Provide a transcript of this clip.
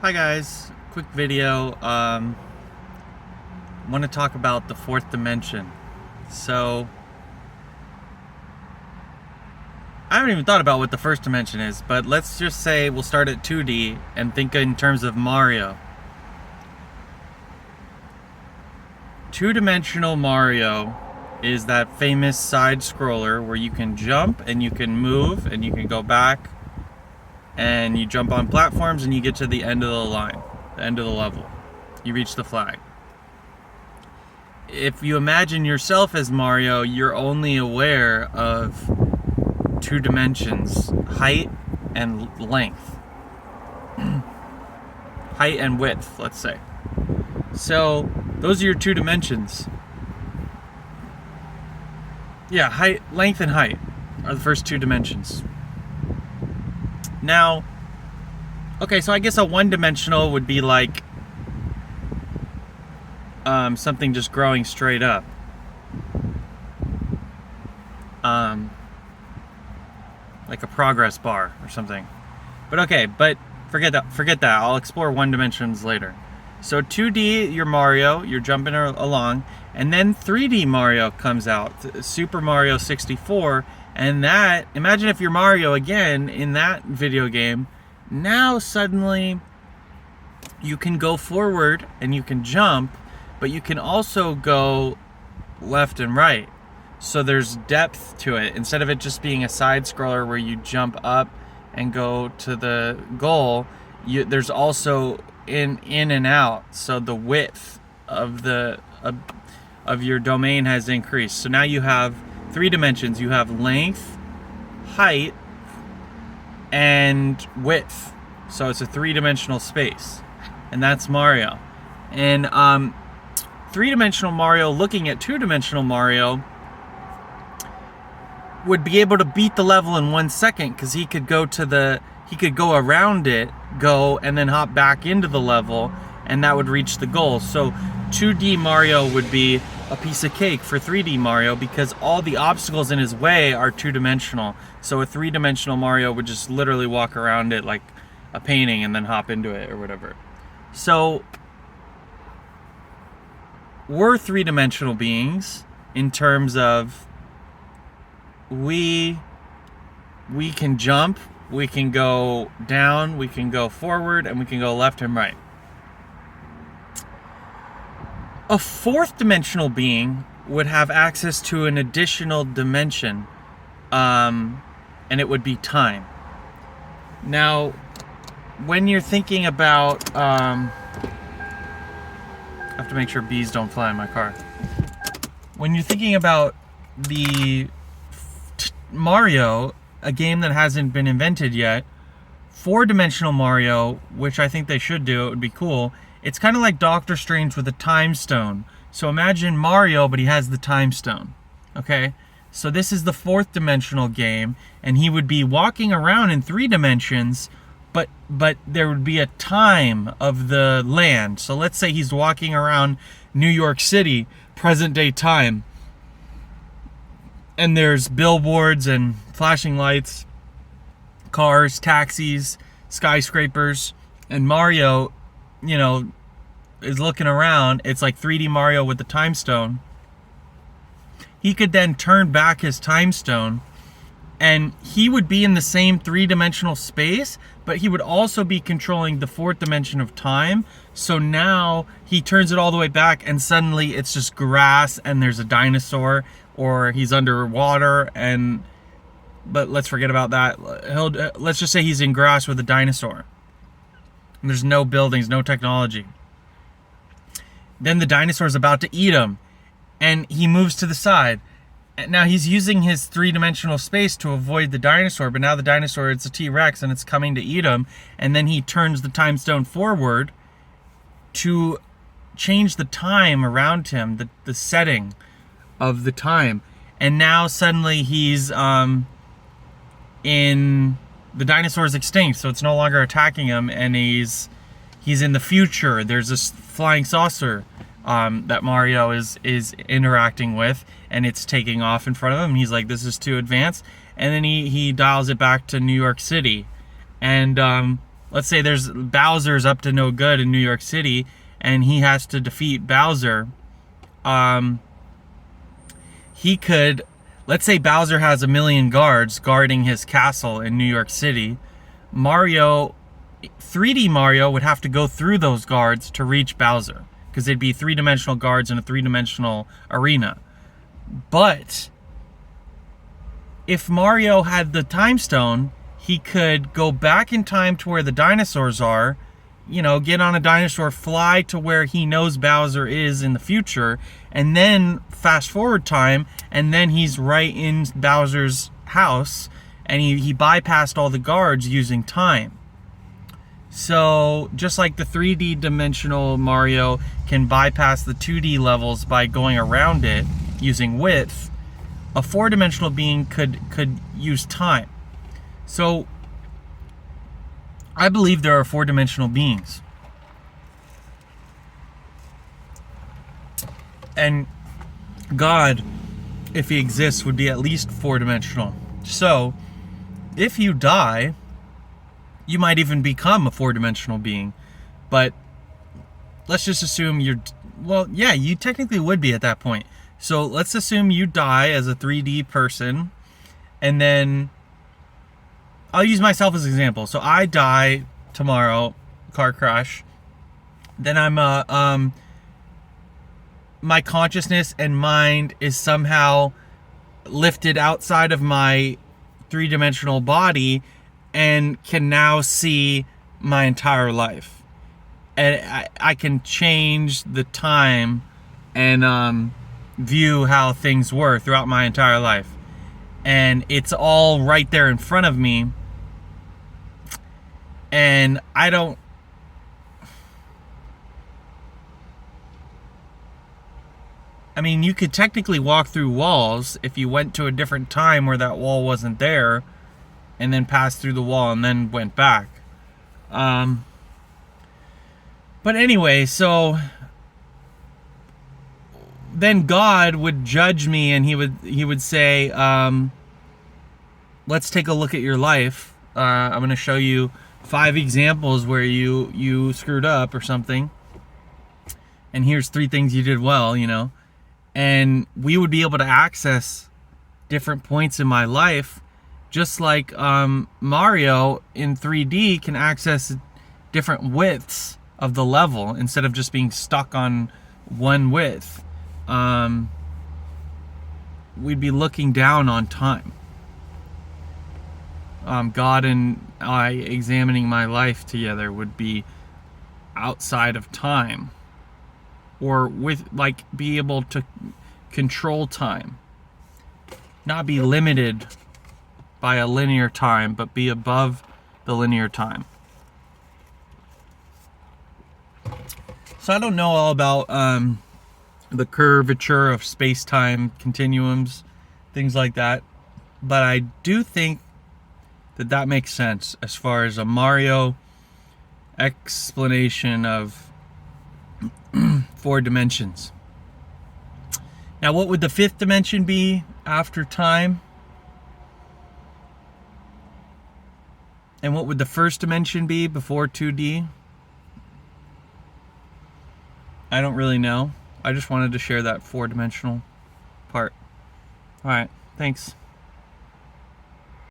Hi guys, quick video. Want to talk about the fourth dimension. So, I haven't even thought about what the first dimension is, but let's just say we'll start at 2D and think in terms of Mario. Two-dimensional Mario is that famous side scroller where you can jump and you can move and you can go back and you jump on platforms and you get to the end of the line, the end of the level. You reach the flag. If you imagine yourself as Mario, you're only aware of two dimensions, height and length. Height and width, let's say. So, those are your two dimensions. Yeah, height, length and height are the first two dimensions. Now, okay, so I guess a one-dimensional would be like something just growing straight up. Like a progress bar or something. But okay, but forget that. I'll explore one dimensions later. So 2D, you're Mario, you're jumping along, and then 3D Mario comes out, Super Mario 64, and that, imagine if you're Mario again in that video game, now suddenly you can go forward and you can jump, but you can also go left and right. So there's depth to it. Instead of it just being a side scroller where you jump up and go to the goal, there's also in and out. So the width of of your domain has increased. So now you have three dimensions. You have length, height, and width. So it's a three-dimensional space, and that's Mario. And three-dimensional Mario looking at two-dimensional Mario would be able to beat the level in 1 second, because he could go around it, go and then hop back into the level, and that would reach the goal. So 2D Mario would be a piece of cake for 3D Mario, because all the obstacles in his way are two-dimensional. So a three-dimensional Mario would just literally walk around it like a painting and then hop into it or whatever. So we're three-dimensional beings in terms of we can jump, we can go down, we can go forward, and we can go left and right. A fourth dimensional being would have access to an additional dimension, and it would be time. Now, when you're thinking about, I have to make sure bees don't fly in my car. When you're thinking about the Mario, a game that hasn't been invented yet, four-dimensional Mario, which I think they should do, it would be cool. It's kind of like Doctor Strange with a time stone. So imagine Mario, but he has the time stone. Okay? So this is the fourth dimensional game, and he would be walking around in three dimensions, but there would be a time of the land. So let's say he's walking around New York City, present day time, and there's billboards and flashing lights, cars, taxis, skyscrapers, and Mario, is looking around. It's like 3D Mario with the time stone. He could then turn back his time stone, and he would be in the same three-dimensional space, but he would also be controlling the fourth dimension of time. So now he turns it all the way back, and suddenly it's just grass and there's a dinosaur, or he's underwater, but let's forget about that. Let's just say he's in grass with a dinosaur. And there's no buildings, no technology. Then the dinosaur's about to eat him, and he moves to the side. Now he's using his three-dimensional space to avoid the dinosaur, but now the dinosaur, it's a T-Rex, and it's coming to eat him, and then he turns the time stone forward to change the time around him, the setting of the time. And now suddenly he's the dinosaur's extinct, so it's no longer attacking him, and he's in the future. There's this flying saucer that Mario is interacting with, and it's taking off in front of him. He's like, this is too advanced. And then he dials it back to New York City. And let's say there's Bowser's up to no good in New York City, and he has to defeat Bowser. He could, let's say Bowser has 1 million guards guarding his castle in New York City. 3D Mario would have to go through those guards to reach Bowser, because they'd be 3-dimensional guards in a 3-dimensional arena. But if Mario had the time stone, he could go back in time to where the dinosaurs are, get on a dinosaur, fly to where he knows Bowser is in the future, and then fast forward time, and then he's right in Bowser's house, and he bypassed all the guards using time. So just like the 3D dimensional Mario can bypass the 2D levels by going around it using width, a 4-dimensional being could use time. So I believe there are 4-dimensional beings. And God, if he exists, would be at least 4-dimensional. So if you die, you might even become a 4-dimensional being. But let's just assume you technically would be at that point. So let's assume you die as a 3D person, and then I'll use myself as an example. So I die tomorrow, car crash. Then I'm my consciousness and mind is somehow lifted outside of my 3-dimensional body and can now see my entire life. And I can change the time and view how things were throughout my entire life. And it's all right there in front of me. And you could technically walk through walls if you went to a different time where that wall wasn't there, and then passed through the wall and then went back. But anyway, so then God would judge me, and he would say, let's take a look at your life. I'm going to show you 5 examples where you screwed up or something. And here's 3 things you did well, And we would be able to access different points in my life, just like Mario in 3D can access different widths of the level instead of just being stuck on one width. We'd be looking down on time. God and I examining my life together would be outside of time, or be able to control time, not be limited by a linear time, but be above the linear time. So I don't know all about the curvature of space-time continuums, things like that, but I do think that makes sense as far as a Mario explanation of 4 dimensions. Now, what would the 5th dimension be after time? And what would the 1st dimension be before 2D? I don't really know. I just wanted to share that 4-dimensional part. All right, thanks.